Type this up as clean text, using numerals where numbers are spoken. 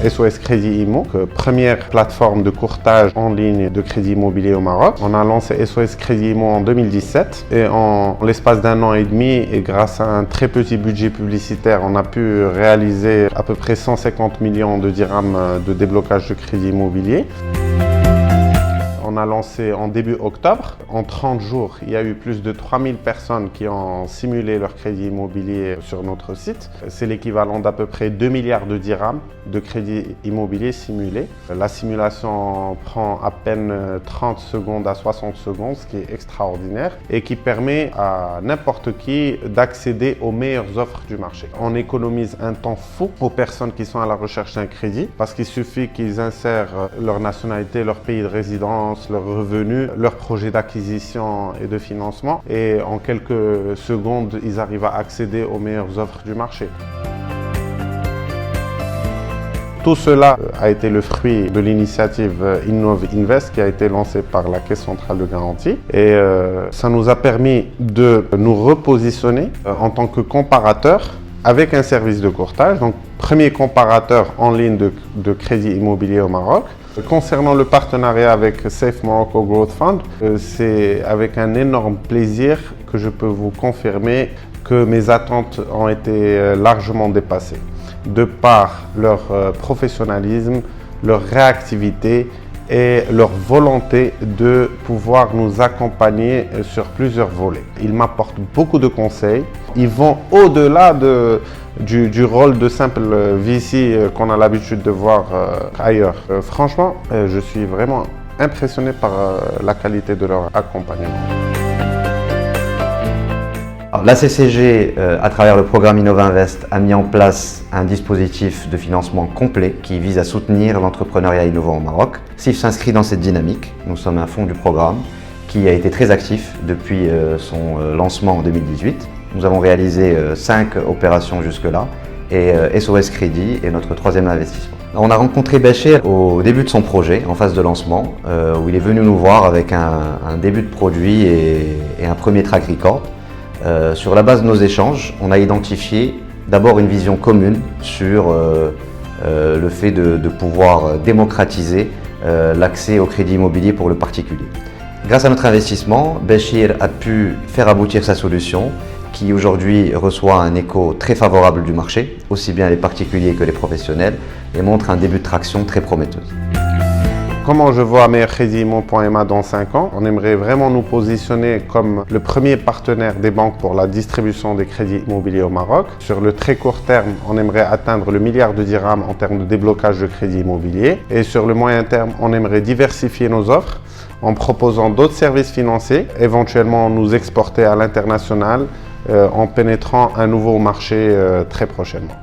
SOS Crédit Immo, première plateforme de courtage en ligne de crédit immobilier au Maroc. On a lancé SOS Crédit Immo en 2017 et en l'espace d'un an et demi, et grâce à un très petit budget publicitaire, on a pu réaliser à peu près 150 millions de dirhams de déblocage de crédit immobilier. On a lancé en début octobre. En 30 jours, il y a eu plus de 3000 personnes qui ont simulé leur crédit immobilier sur notre site. C'est l'équivalent d'à peu près 2 milliards de dirhams de crédit immobilier simulé. La simulation prend à peine 30 secondes à 60 secondes, ce qui est extraordinaire et qui permet à n'importe qui d'accéder aux meilleures offres du marché. On économise un temps fou aux personnes qui sont à la recherche d'un crédit parce qu'il suffit qu'ils insèrent leur nationalité, leur pays de résidence, leurs revenus, leur projet d'acquisition et de financement, et en quelques secondes, ils arrivent à accéder aux meilleures offres du marché. Tout cela a été le fruit de l'initiative Innov Invest qui a été lancée par la Caisse centrale de garantie, et ça nous a permis de nous repositionner en tant que comparateur avec un service de courtage, donc premier comparateur en ligne de crédit immobilier au Maroc. Concernant le partenariat avec Safe Morocco Growth Fund, c'est avec un énorme plaisir que je peux vous confirmer que mes attentes ont été largement dépassées, de par leur professionnalisme, leur réactivité et leur volonté de pouvoir nous accompagner sur plusieurs volets. Ils m'apportent beaucoup de conseils, ils vont au-delà du rôle de simple VC qu'on a l'habitude de voir ailleurs. Franchement, je suis vraiment impressionné par la qualité de leur accompagnement. Alors, la CCG, à travers le programme Innov Invest, a mis en place un dispositif de financement complet qui vise à soutenir l'entrepreneuriat innovant au Maroc. SIF s'inscrit dans cette dynamique. Nous sommes un fonds du programme qui a été très actif depuis son lancement en 2018. Nous avons réalisé 5 opérations jusque-là et SOS Crédit est notre troisième investissement. On a rencontré Béchir au début de son projet, en phase de lancement, où il est venu nous voir avec un début de produit et un premier track record. Sur la base de nos échanges, on a identifié d'abord une vision commune sur le fait de pouvoir démocratiser l'accès au crédit immobilier pour le particulier. Grâce à notre investissement, Béchir a pu faire aboutir sa solution qui aujourd'hui reçoit un écho très favorable du marché, aussi bien les particuliers que les professionnels, et montre un début de traction très prometteuse. Comment je vois meilleurcredit-immo.ma dans 5 ans? On aimerait vraiment nous positionner comme le premier partenaire des banques pour la distribution des crédits immobiliers au Maroc. Sur le très court terme, on aimerait atteindre le milliard de dirhams en termes de déblocage de crédits immobiliers. Et sur le moyen terme, on aimerait diversifier nos offres en proposant d'autres services financiers, éventuellement nous exporter à l'international en pénétrant un nouveau marché très prochainement.